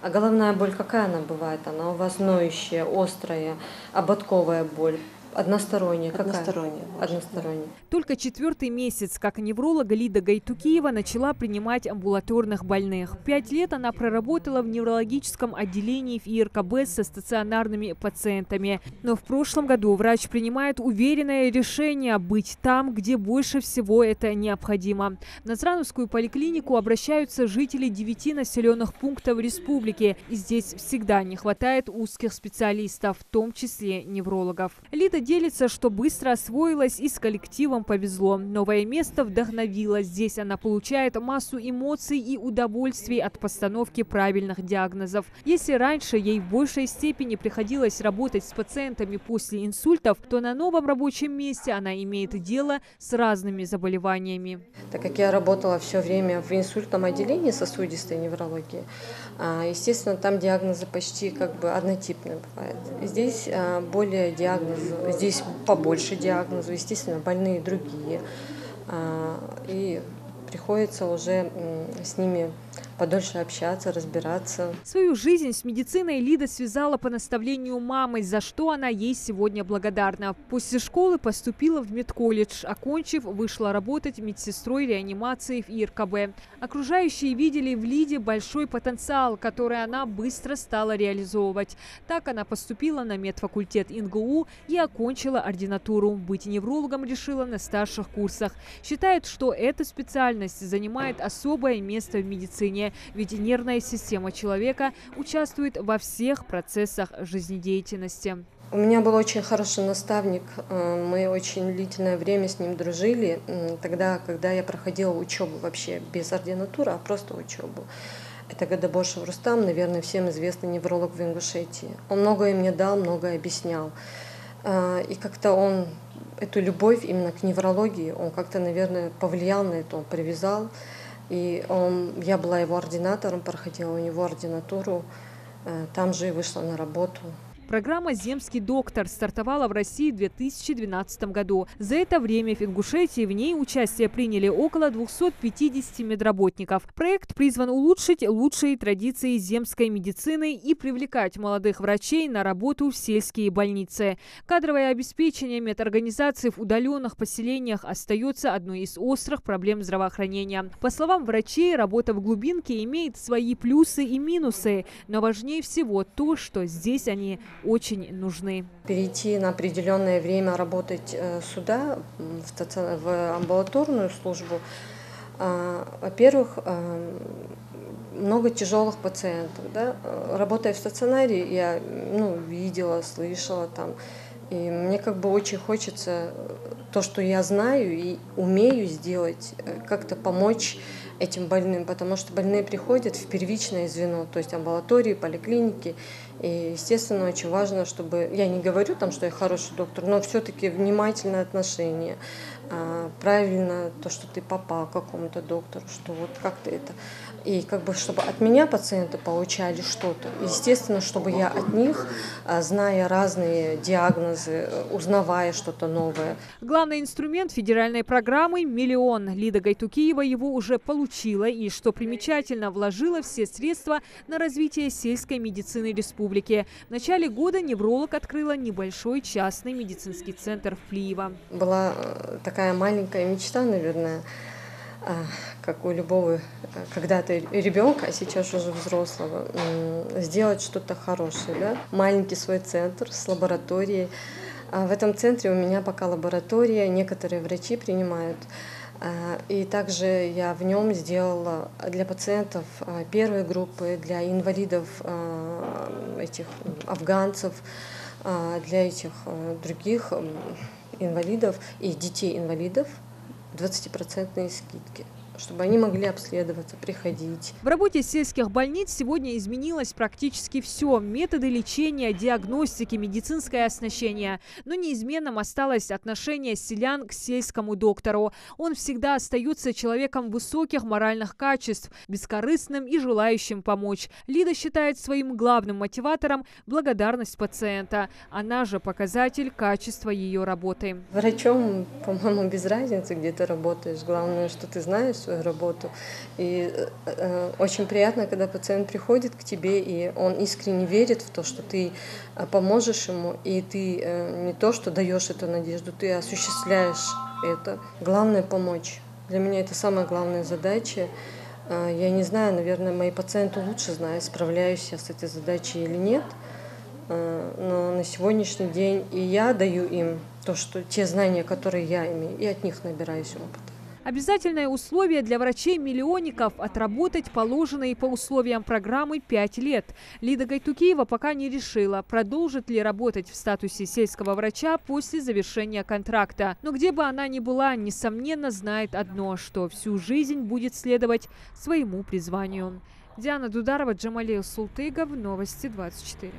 А головная боль какая она бывает? Она у вас ноющая, острая, ободковая боль? Односторонняя? Какая? Односторонняя больше, да. Односторонняя. Только 4-й месяц, как невролог Лида Гайтукиева начала принимать амбулаторных больных. 5 лет она проработала в неврологическом отделении в ИРКБ со стационарными пациентами. Но в прошлом году врач принимает уверенное решение быть там, где больше всего это необходимо. В Назрановскую поликлинику обращаются жители 9 населенных пунктов республики. И здесь всегда не хватает узких специалистов, в том числе неврологов. Лида делится, что быстро освоилась и с коллективом повезло. Новое место вдохновило. Здесь она получает массу эмоций и удовольствий от постановки правильных диагнозов. Если раньше ей в большей степени приходилось работать с пациентами после инсультов, то на новом рабочем месте она имеет дело с разными заболеваниями. Так как я работала все время в инсультном отделении сосудистой неврологии, естественно, там диагнозы почти как бы однотипные бывают. Здесь более диагнозы, здесь побольше диагнозов, естественно, больные другие. И приходится уже с ними подольше общаться, разбираться. Свою жизнь с медициной Лида связала по наставлению мамы, за что она ей сегодня благодарна. После школы поступила в медколледж. Окончив, вышла работать медсестрой реанимации в ИРКБ. Окружающие видели в Лиде большой потенциал, который она быстро стала реализовывать. Так она поступила на медфакультет ИНГУ и окончила ординатуру. Быть неврологом решила на старших курсах. Считает, что эта специальность занимает особое место в медицине. Ведь нервная система человека участвует во всех процессах жизнедеятельности. У меня был очень хороший наставник, мы очень длительное время с ним дружили, тогда, когда я проходила учебу вообще без ординатуры, а просто учебу. Это Гадабошев Рустам, наверное, всем известный невролог в Ингушетии. Он многое мне дал, многое объяснял. И как-то он эту любовь именно к неврологии, он как-то, наверное, повлиял на это, он привязал. И я была его ординатором, проходила у него ординатуру, там же и вышла на работу. Программа «Земский доктор» стартовала в России в 2012 году. За это время в Ингушетии в ней участие приняли около 250 медработников. Проект призван улучшить лучшие традиции земской медицины и привлекать молодых врачей на работу в сельские больницы. Кадровое обеспечение медорганизаций в удаленных поселениях остается одной из острых проблем здравоохранения. По словам врачей, работа в глубинке имеет свои плюсы и минусы, но важнее всего то, что здесь они очень нужны. Перейти на определенное время работать сюда, в амбулаторную службу, во-первых, много тяжелых пациентов. Да? Работая в стационаре, я видела, слышала там. И мне как бы очень хочется то, что я знаю и умею сделать, как-то помочь этим больным, потому что больные приходят в первичное звено, то есть амбулатории, поликлиники. И, естественно, очень важно, чтобы, я не говорю там, что я хороший доктор, но все-таки внимательное отношение, правильно то, что ты попал к какому-то доктору, что вот как ты это. И как бы, чтобы от меня пациенты получали что-то. Естественно, чтобы я от них, зная разные диагнозы, узнавая что-то новое. Главный инструмент федеральной программы – «Миллион». Лида Гайтукиева его уже получила и, что примечательно, вложила все средства на развитие сельской медицины республики. В начале года невролог открыла небольшой частный медицинский центр в Плиево. Была такая маленькая мечта, наверное, как у любого когда-то ребенка, а сейчас уже взрослого, сделать что-то хорошее. Да? Маленький свой центр с лабораторией. В этом центре у меня пока лаборатория, некоторые врачи принимают. И также я в нем сделала для пациентов первой группы, для инвалидов, этих афганцев, для этих других инвалидов и детей инвалидов 20% скидки, чтобы они могли обследоваться, приходить. В работе сельских больниц сегодня изменилось практически все. Методы лечения, диагностики, медицинское оснащение. Но неизменным осталось отношение селян к сельскому доктору. Он всегда остается человеком высоких моральных качеств, бескорыстным и желающим помочь. Лида считает своим главным мотиватором благодарность пациента. Она же показатель качества ее работы. Врачом, по-моему, без разницы, где ты работаешь. Главное, что ты знаешь свою работу. И очень приятно, когда пациент приходит к тебе, и он искренне верит в то, что ты поможешь ему, и ты не то, что даешь эту надежду, ты осуществляешь это. Главное — помочь. Для меня это самая главная задача. Я не знаю, наверное, мои пациенты лучше знают, справляюсь я с этой задачей или нет. Но на сегодняшний день и я даю им те знания, которые я имею, и от них набираюсь опыта. Обязательное условие для врачей-миллионников – отработать положенные по условиям программы 5 лет. Лида Гайтукиева пока не решила, продолжит ли работать в статусе сельского врача после завершения контракта. Но где бы она ни была, несомненно, знает одно, что всю жизнь будет следовать своему призванию. Диана Дударова, Джамалил Султыгов, Новости 24.